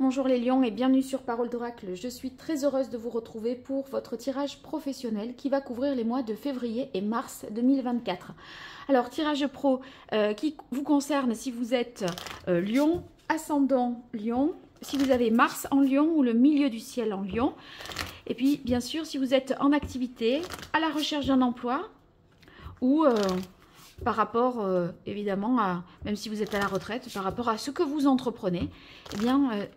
Bonjour les lions et bienvenue sur Parole d'Oracle. Je suis très heureuse de vous retrouver pour votre tirage professionnel qui va couvrir les mois de février et mars 2024. Alors, tirage pro qui vous concerne si vous êtes lion, ascendant lion, si vous avez Mars en lion ou le milieu du ciel en lion. Et puis, bien sûr, si vous êtes en activité, à la recherche d'un emploi ou par rapport, évidemment, à, même si vous êtes à la retraite, par rapport à ce que vous entreprenez, eh bien,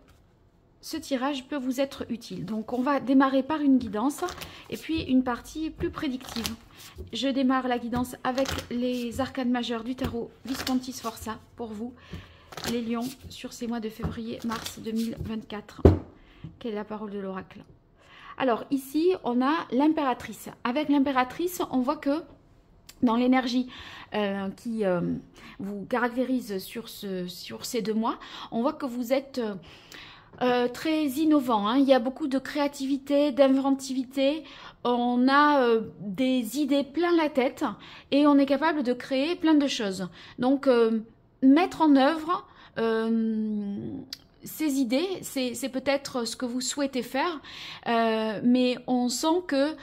ce tirage peut vous être utile. Donc, on va démarrer par une guidance et puis une partie plus prédictive. Je démarre la guidance avec les arcanes majeures du tarot Visconti Sforza pour vous, les lions, sur ces mois de février-mars 2024. Quelle est la parole de l'oracle? Alors, ici, on a l'impératrice. Avec l'impératrice, on voit que dans l'énergie qui vous caractérise sur ces 2 mois, on voit que vous êtes très innovant, hein. Il y a beaucoup de créativité, d'inventivité, on a des idées plein la tête et on est capable de créer plein de choses. Donc, mettre en œuvre ces idées, c'est peut-être ce que vous souhaitez faire, mais on sent que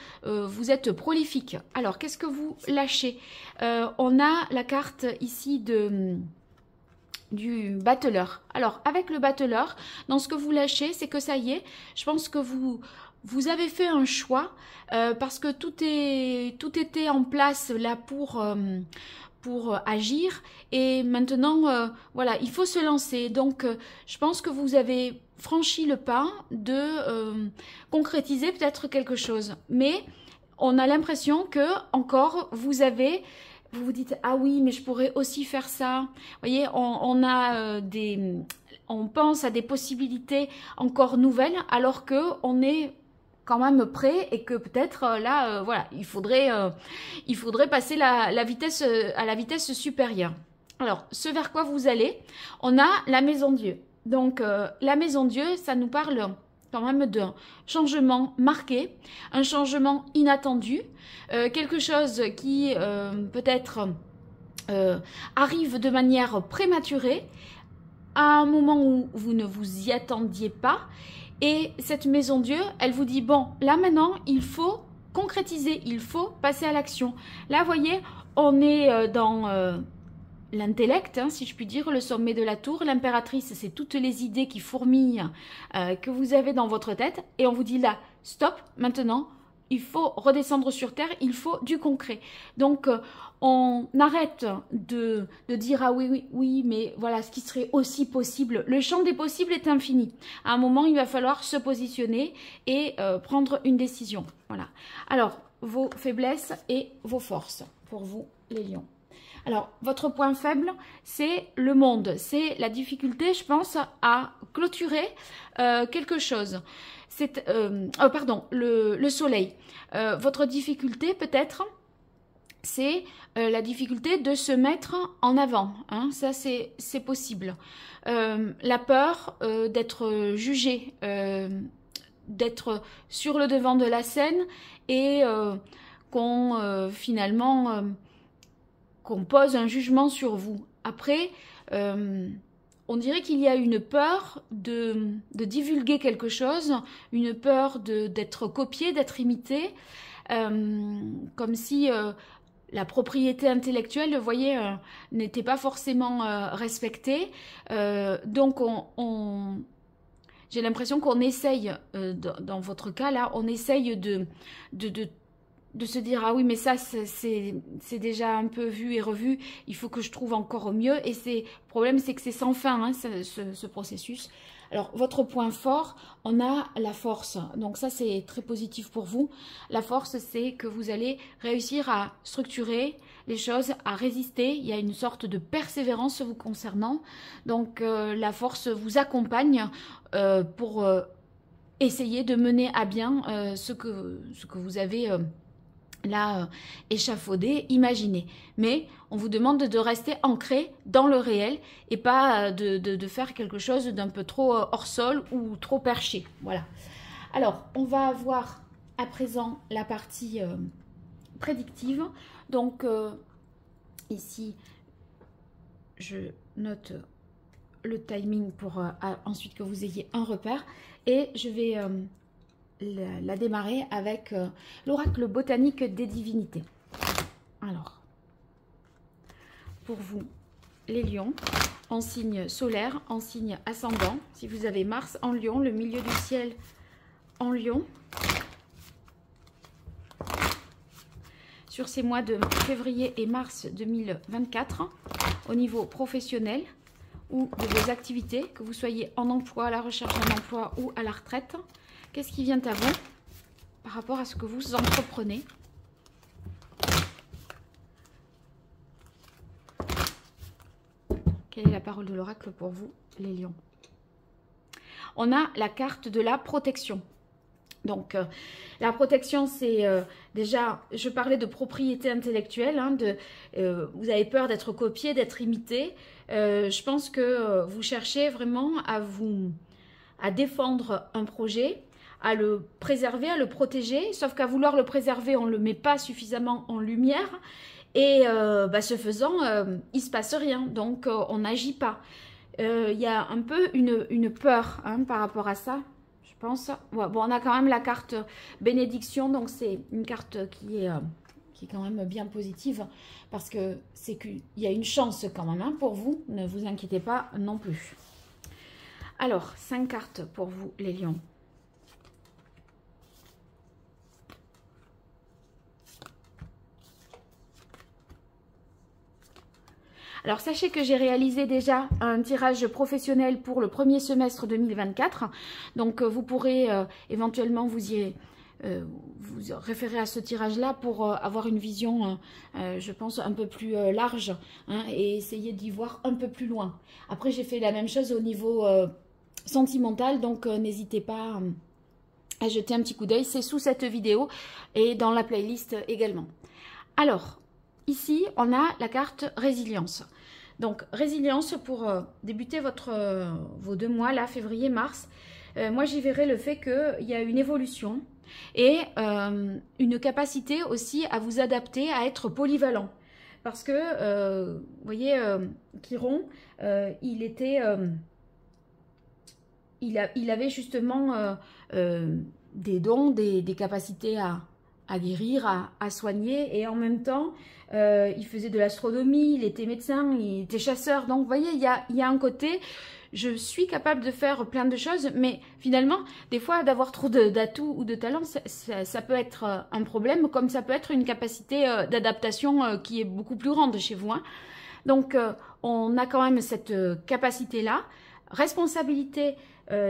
vous êtes prolifique. Alors, qu'est-ce que vous lâchez? On a la carte ici du battleur. Alors, avec le battleur, dans ce que vous lâchez, c'est que ça y est, je pense que vous avez fait un choix parce que tout était en place là pour agir et maintenant voilà, il faut se lancer. Donc je pense que vous avez franchi le pas de concrétiser peut-être quelque chose, mais on a l'impression que encore vous vous dites ah oui mais je pourrais aussi faire ça. Vous voyez, on a on pense à des possibilités encore nouvelles alors que on est quand même prêt et que peut-être là voilà, il faudrait passer à la vitesse supérieure. Alors, ce vers quoi vous allez, on a la maison Dieu. Donc la maison Dieu, ça nous parle quand même d'un changement marqué, un changement inattendu, quelque chose qui peut-être arrive de manière prématurée à un moment où vous ne vous y attendiez pas. Et cette maison Dieu, elle vous dit, bon, là maintenant, il faut concrétiser, il faut passer à l'action. Là, vous voyez, on est dans l'intellect, hein, si je puis dire, le sommet de la tour. L'impératrice, c'est toutes les idées qui fourmillent que vous avez dans votre tête. Et on vous dit là, stop, maintenant, il faut redescendre sur terre, il faut du concret. Donc, on arrête de dire ah oui, oui, oui, mais voilà, ce qui serait aussi possible. Le champ des possibles est infini. À un moment, il va falloir se positionner et prendre une décision. Voilà. Alors, vos faiblesses et vos forces pour vous, les lions. Alors, votre point faible, c'est le monde. C'est la difficulté, je pense, à clôturer quelque chose. C'est, pardon, le soleil. Votre difficulté, peut-être, c'est la difficulté de se mettre en avant. Hein, ça, c'est possible. La peur d'être jugé, d'être sur le devant de la scène et qu'on finalement qu'on pose un jugement sur vous. Après, on dirait qu'il y a une peur de divulguer quelque chose, une peur d'être copié, d'être imité, comme si la propriété intellectuelle, vous voyez, n'était pas forcément respectée. Donc, j'ai l'impression qu'on essaye, dans votre cas là, on essaye de se dire ah oui mais ça c'est déjà un peu vu et revu, il faut que je trouve encore mieux et le problème c'est que c'est sans fin hein, ce processus. Alors votre point fort, on a la force, donc ça c'est très positif pour vous. La force c'est que vous allez réussir à structurer les choses, à résister, il y a une sorte de persévérance vous concernant, donc la force vous accompagne pour essayer de mener à bien ce que vous avez là, échafaudé, imaginé. Mais on vous demande de rester ancré dans le réel et pas de faire quelque chose d'un peu trop hors sol ou trop perché. Voilà. Alors, on va voir à présent la partie prédictive. Donc, ici, je note le timing pour ensuite que vous ayez un repère. Et je vais la démarrer avec l'oracle botanique des divinités. Alors, pour vous, les lions, en signe solaire, en signe ascendant, si vous avez Mars en lion, le milieu du ciel en lion, sur ces mois de février et mars 2024, au niveau professionnel ou de vos activités, que vous soyez en emploi, à la recherche d'un emploi ou à la retraite, qu'est-ce qui vient à vous par rapport à ce que vous entreprenez? Quelle est la parole de l'oracle pour vous, les lions? On a la carte de la protection. Donc, la protection, c'est déjà, je parlais de propriété intellectuelle, hein, vous avez peur d'être copié, d'être imité. Je pense que vous cherchez vraiment à défendre un projet, à le préserver, à le protéger, sauf qu'à vouloir le préserver, on ne le met pas suffisamment en lumière. Et ce faisant, il ne se passe rien, donc on n'agit pas. Il y a un peu une peur hein, par rapport à ça. Je pense. Ouais, bon, on a quand même la carte bénédiction, donc c'est une carte qui est quand même bien positive parce que c'est qu'il y a une chance quand même hein, pour vous. Ne vous inquiétez pas non plus. Alors, 5 cartes pour vous, les lions. Alors, sachez que j'ai réalisé déjà un tirage professionnel pour le premier semestre 2024. Donc, vous pourrez éventuellement vous référer à ce tirage-là pour avoir une vision, je pense, un peu plus large hein, et essayer d'y voir un peu plus loin. Après, j'ai fait la même chose au niveau sentimental, donc n'hésitez pas à jeter un petit coup d'œil. C'est sous cette vidéo et dans la playlist également. Alors, ici, on a la carte résilience. Donc, résilience pour débuter vos 2 mois, là, février-mars. Moi, j'y verrai le fait qu'il y a une évolution et une capacité aussi à vous adapter, à être polyvalent. Parce que, vous voyez, Chiron, il avait justement des dons, des capacités à guérir, à soigner, et en même temps, il faisait de l'astronomie, il était médecin, il était chasseur. Donc, vous voyez, il y a un côté, je suis capable de faire plein de choses, mais finalement, des fois, d'avoir trop d'atouts ou de talents, ça peut être un problème, comme ça peut être une capacité d'adaptation qui est beaucoup plus grande chez vous. Hein. Donc, on a quand même cette capacité-là. Responsabilité,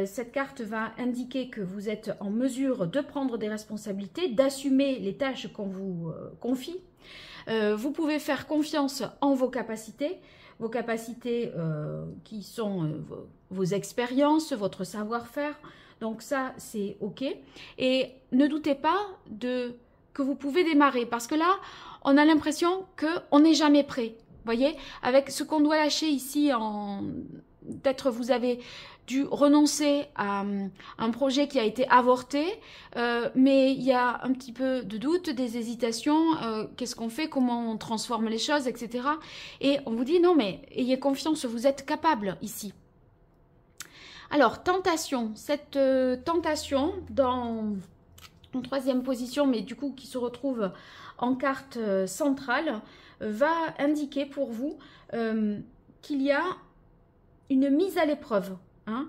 cette carte va indiquer que vous êtes en mesure de prendre des responsabilités, d'assumer les tâches qu'on vous confie. Vous pouvez faire confiance en vos capacités qui sont vos expériences, votre savoir-faire. Donc ça, c'est OK. Et ne doutez pas que vous pouvez démarrer parce que là, on a l'impression qu'on n'est jamais prêt. Vous voyez, avec ce qu'on doit lâcher ici, peut-être vous avez dû renoncer à un projet qui a été avorté, mais il y a un petit peu de doute, des hésitations, qu'est-ce qu'on fait, comment on transforme les choses, etc. Et on vous dit non mais ayez confiance, vous êtes capable ici. Alors, tentation, cette tentation en 3e position, mais du coup qui se retrouve en carte centrale, va indiquer pour vous qu'il y a une mise à l'épreuve. Hein.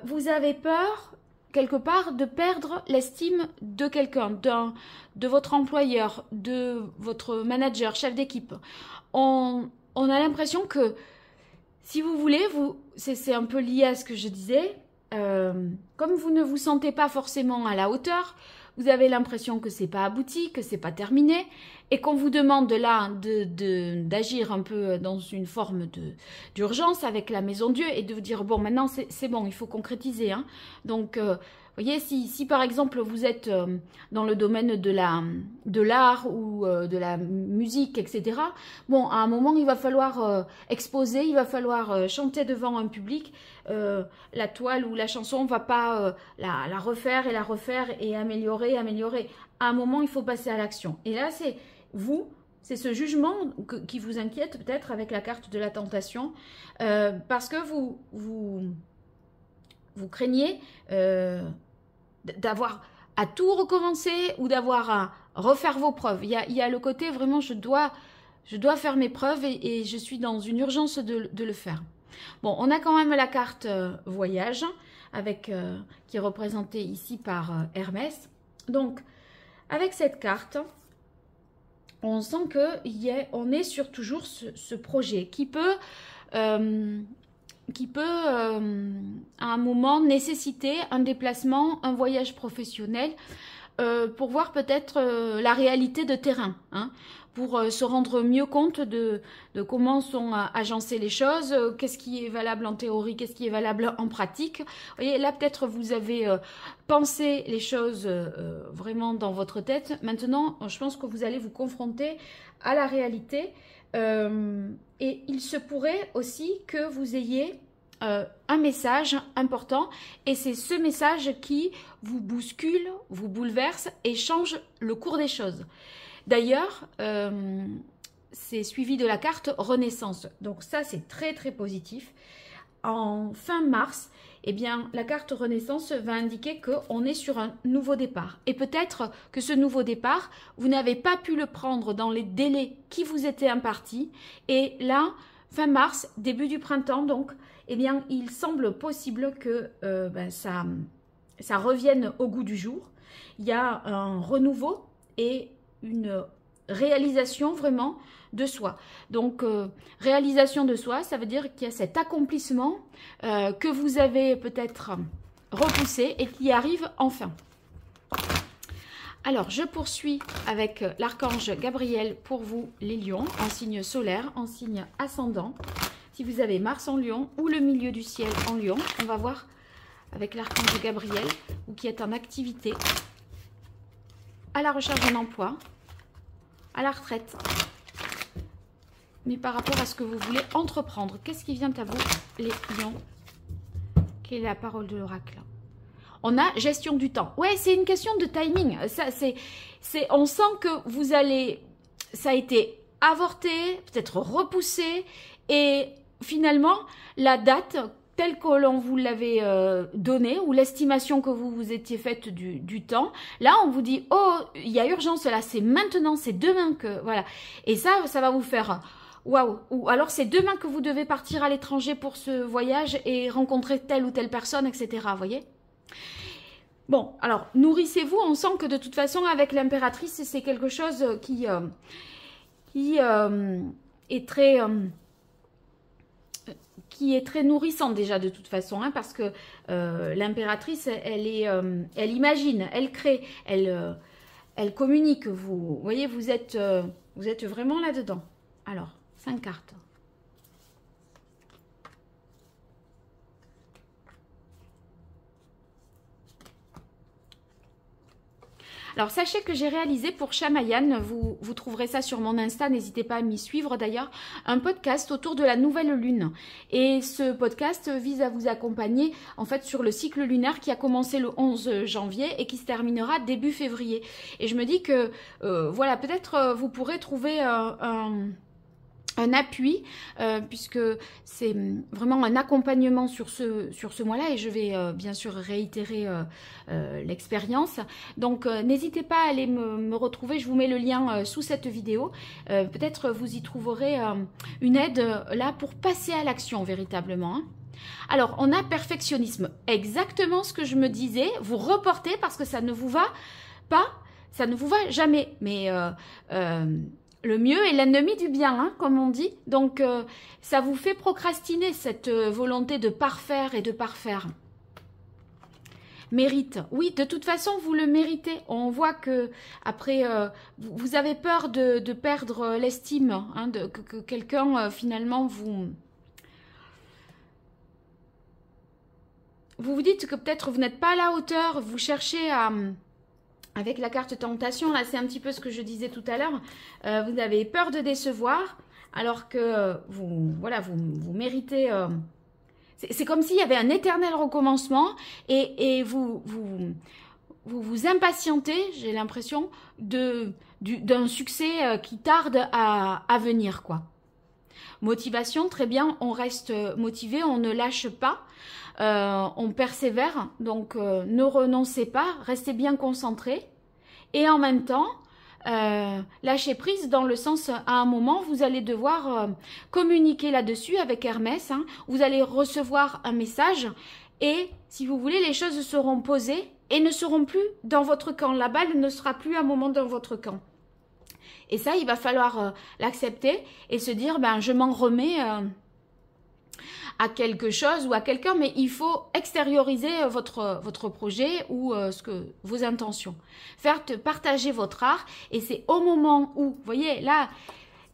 Vous avez peur, quelque part, de perdre l'estime de quelqu'un, de votre employeur, de votre manager, chef d'équipe. On a l'impression que, si vous voulez, c'est un peu lié à ce que je disais, comme vous ne vous sentez pas forcément à la hauteur, vous avez l'impression que c'est pas abouti, que c'est pas terminé, et qu'on vous demande là d'agir un peu dans une forme d'urgence avec la Maison Dieu et de vous dire bon maintenant c'est bon, il faut concrétiser. Hein. Donc vous voyez, si par exemple vous êtes dans le domaine de l'art ou de la musique, etc., bon, à un moment, il va falloir exposer, il va falloir chanter devant un public. La toile ou la chanson, on ne va pas la refaire et améliorer. À un moment, il faut passer à l'action. Et là, c'est vous, C'est ce jugement qui vous inquiète peut-être avec la carte de la tentation, parce que vous craignez d'avoir à tout recommencer ou d'avoir à refaire vos preuves. Il y a le côté vraiment, je dois faire mes preuves et je suis dans une urgence de le faire. Bon, on a quand même la carte voyage, qui est représentée ici par Hermès. Donc, avec cette carte, on sent qu'on est sur toujours ce projet qui peut à un moment nécessiter un déplacement, un voyage professionnel pour voir peut-être la réalité de terrain, hein, pour se rendre mieux compte de comment sont agencées les choses, qu'est-ce qui est valable en théorie, qu'est-ce qui est valable en pratique. Vous voyez, là peut-être vous avez pensé les choses vraiment dans votre tête. Maintenant, je pense que vous allez vous confronter à la réalité. Et il se pourrait aussi que vous ayez un message important, et c'est ce message qui vous bouscule, vous bouleverse et change le cours des choses. D'ailleurs, c'est suivi de la carte Renaissance. Donc ça, c'est très très positif. En fin mars, eh bien, la carte Renaissance va indiquer qu'on est sur un nouveau départ. Et peut-être que ce nouveau départ, vous n'avez pas pu le prendre dans les délais qui vous étaient impartis. Et là, fin mars, début du printemps, donc, eh bien, il semble possible que ça revienne au goût du jour. Il y a un renouveau et une réalisation vraiment de soi. Donc, réalisation de soi, ça veut dire qu'il y a cet accomplissement que vous avez peut-être repoussé et qui arrive enfin. Alors, je poursuis avec l'archange Gabriel pour vous, les lions, en signe solaire, en signe ascendant. Si vous avez Mars en lion ou le milieu du ciel en lion, on va voir avec l'archange Gabriel, ou qui est en activité, à la recherche d'un emploi, à la retraite, mais par rapport à ce que vous voulez entreprendre. Qu'est-ce qui vient à vous, les lions? Quelle est la parole de l'oracle? On a gestion du temps. Ouais, c'est une question de timing. On sent que vous allez... Ça a été avorté, peut-être repoussé, et finalement, la date telle que l'on vous l'avait donnée, ou l'estimation que vous vous étiez faite du temps, là, on vous dit, oh, il y a urgence, là, c'est maintenant, c'est demain que... Voilà. Et ça va vous faire... Waouh! Ou alors c'est demain que vous devez partir à l'étranger pour ce voyage et rencontrer telle ou telle personne, etc. Vous voyez? Bon, alors, nourrissez-vous. On sent que de toute façon, avec l'impératrice, c'est quelque chose qui est très nourrissant déjà de toute façon, hein, parce que l'impératrice, elle imagine, elle crée, elle communique. Vous voyez, vous êtes vraiment là-dedans. Alors, 5 cartes. Alors, sachez que j'ai réalisé pour Chamayan, vous trouverez ça sur mon Insta, n'hésitez pas à m'y suivre d'ailleurs, un podcast autour de la nouvelle lune. Et ce podcast vise à vous accompagner en fait sur le cycle lunaire qui a commencé le 11 janvier et qui se terminera début février. Et je me dis que, voilà, peut-être vous pourrez trouver un appui, puisque c'est vraiment un accompagnement sur ce mois-là, et je vais bien sûr réitérer l'expérience. Donc n'hésitez pas à aller me retrouver, je vous mets le lien sous cette vidéo. Peut-être vous y trouverez une aide là pour passer à l'action véritablement, hein. Alors, on a perfectionnisme, exactement ce que je me disais, vous reportez parce que ça ne vous va pas, ça ne vous va jamais, mais... le mieux est l'ennemi du bien, hein, comme on dit. Donc, ça vous fait procrastiner cette volonté de parfaire et de parfaire. Mérite. Oui, de toute façon, vous le méritez. On voit que après, vous avez peur de perdre l'estime, hein, que quelqu'un, finalement, vous dites que peut-être vous n'êtes pas à la hauteur, vous cherchez à... Avec la carte tentation, là, c'est un petit peu ce que je disais tout à l'heure. Vous avez peur de décevoir, alors que vous méritez... c'est comme s'il y avait un éternel recommencement et vous impatientez, j'ai l'impression, de d'un succès qui tarde à venir, quoi. Motivation, très bien, on reste motivé, on ne lâche pas, on persévère, donc ne renoncez pas, restez bien concentré. Et en même temps, lâchez prise dans le sens, à un moment, vous allez devoir communiquer là-dessus avec Hermès, hein. Vous allez recevoir un message et, si vous voulez, les choses seront posées et ne seront plus dans votre camp. La balle ne sera plus un moment dans votre camp. Et ça, il va falloir l'accepter et se dire, ben, je m'en remets à quelque chose ou à quelqu'un, mais il faut extérioriser votre projet ou vos intentions. Faire partager votre art, et c'est au moment où, vous voyez, là,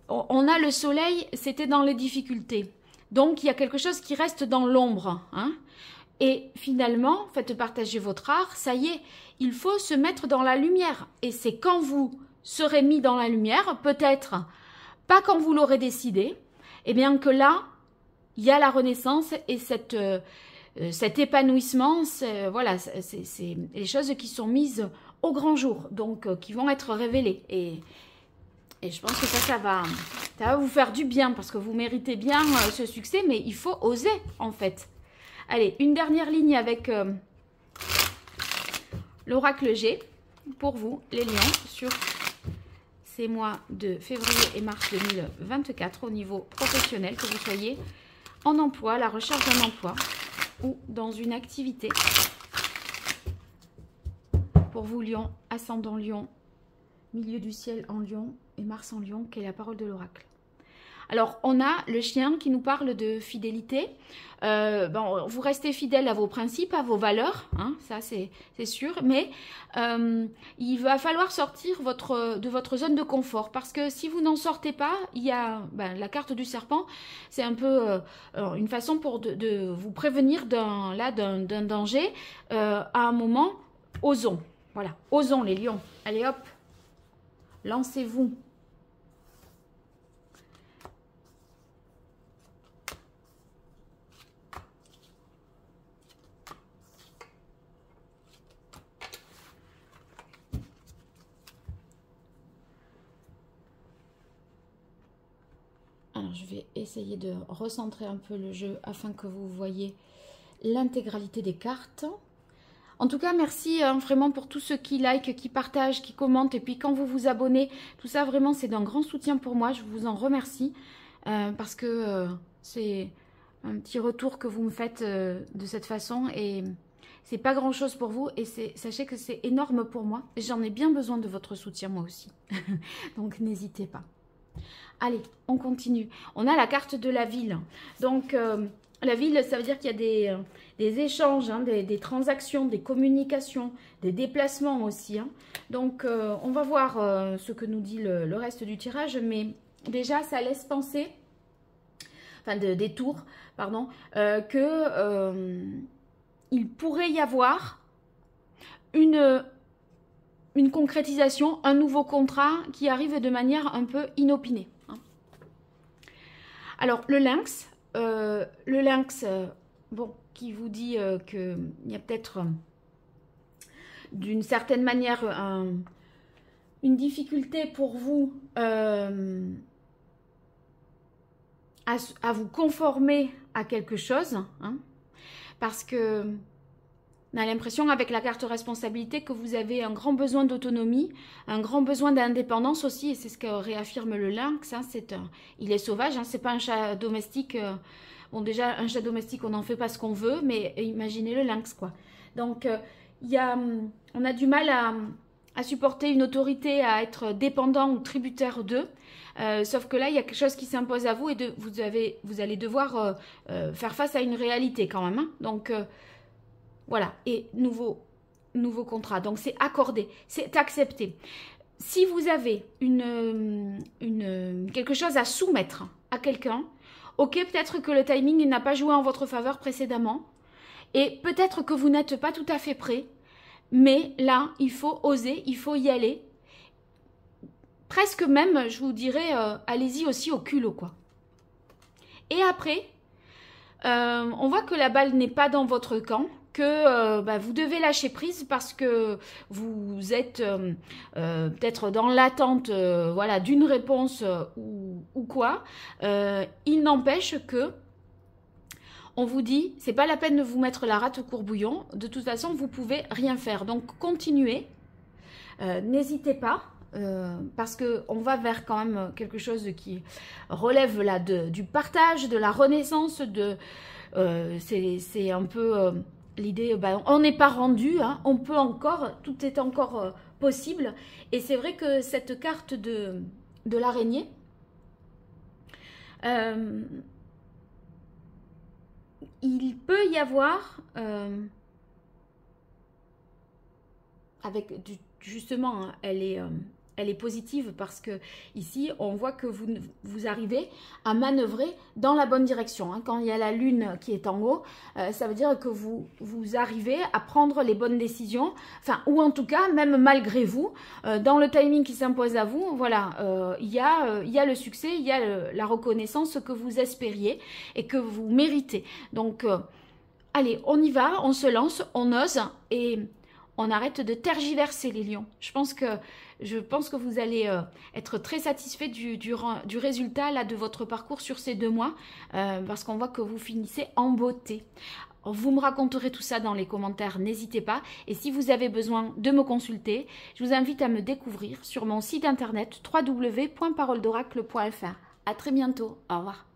on a le soleil, c'était dans les difficultés. Donc, il y a quelque chose qui reste dans l'ombre, hein. Et finalement, faites partager votre art, ça y est, il faut se mettre dans la lumière. Et c'est quand vous serez mis dans la lumière, peut-être pas quand vous l'aurez décidé, et bien que là, il y a la renaissance et cet épanouissement, voilà, c'est les choses qui sont mises au grand jour, donc qui vont être révélées. Et je pense que ça va vous faire du bien, parce que vous méritez bien ce succès, mais il faut oser, en fait. Allez, une dernière ligne avec l'oracle G, pour vous, les lions, sur ces mois de février et mars 2024, au niveau professionnel, que vous soyez en emploi, la recherche d'un emploi ou dans une activité. Pour vous, Lion, ascendant Lion, milieu du ciel en Lion et Mars en Lion, quelle est la parole de l'oracle? Alors, on a le chien qui nous parle de fidélité. Bon, vous restez fidèle à vos principes, à vos valeurs, hein, ça c'est sûr, mais il va falloir sortir de votre zone de confort, parce que si vous n'en sortez pas, il y a la carte du serpent, c'est un peu une façon de vous prévenir d'un danger. À un moment, osons, voilà, osons les lions, allez hop, lancez-vous. Alors, je vais essayer de recentrer un peu le jeu afin que vous voyez l'intégralité des cartes. En tout cas, merci vraiment pour tous ceux qui like, qui partagent, qui commentent. Et puis quand vous vous abonnez, tout ça vraiment c'est d'un grand soutien pour moi. Je vous en remercie parce que c'est un petit retour que vous me faites de cette façon. Et c'est pas grand chose pour vous. Et sachez que c'est énorme pour moi. J'en ai bien besoin de votre soutien moi aussi. Donc n'hésitez pas. Allez, on continue. On a la carte de la ville. Donc, la ville, ça veut dire qu'il y a des échanges, hein, des transactions, des communications, des déplacements aussi. Hein. Donc, on va voir ce que nous dit le reste du tirage. Mais déjà, ça laisse penser, enfin des tours, pardon, il pourrait y avoir une concrétisation, un nouveau contrat qui arrive de manière un peu inopinée. Hein. Alors, le lynx, bon, qui vous dit qu'il y a peut-être, d'une certaine manière, une difficulté pour vous à vous conformer à quelque chose, hein, parce que on a l'impression avec la carte responsabilité que vous avez un grand besoin d'autonomie, un grand besoin d'indépendance aussi, et c'est ce que réaffirme le lynx. Hein, il est sauvage, hein, c'est pas un chat domestique. Bon, déjà, un chat domestique, on n'en fait pas ce qu'on veut, mais imaginez le lynx, quoi. Donc, on a du mal à supporter une autorité, à être dépendant ou tributaire d'eux. Sauf que là, il y a quelque chose qui s'impose à vous et vous allez devoir faire face à une réalité quand même. Hein. Donc, voilà, et nouveau contrat. Donc, c'est accordé, c'est accepté. Si vous avez quelque chose à soumettre à quelqu'un, ok, peut-être que le timing n'a pas joué en votre faveur précédemment, et peut-être que vous n'êtes pas tout à fait prêt, mais là, il faut oser, il faut y aller. Presque même, je vous dirais, allez-y aussi au culot, quoi. Et après, on voit que la balle n'est pas dans votre camp. que vous devez lâcher prise parce que vous êtes peut-être dans l'attente voilà, d'une réponse ou quoi. Il n'empêche que on vous dit, c'est pas la peine de vous mettre la rate au courbouillon. De toute façon, vous pouvez rien faire. Donc, continuez. N'hésitez pas. Parce qu'on va vers quand même quelque chose qui relève là du partage, de la renaissance, c'est un peu l'idée, on n'est pas rendu, hein, on peut encore, tout est encore possible. Et c'est vrai que cette carte de l'araignée, il peut y avoir, justement, hein, elle est positive parce que ici, on voit que vous arrivez à manœuvrer dans la bonne direction. Hein. Quand il y a la lune qui est en haut, ça veut dire que vous arrivez à prendre les bonnes décisions, enfin, ou en tout cas, même malgré vous, dans le timing qui s'impose à vous, voilà, il y a le succès, il y a la reconnaissance que vous espériez et que vous méritez. Donc, allez, on y va, on se lance, on ose et on arrête de tergiverser les lions. Je pense que vous allez être très satisfait du résultat là, de votre parcours sur ces 2 mois parce qu'on voit que vous finissez en beauté. Vous me raconterez tout ça dans les commentaires, n'hésitez pas. Et si vous avez besoin de me consulter, je vous invite à me découvrir sur mon site internet www.paroledoracle.fr. À très bientôt, au revoir.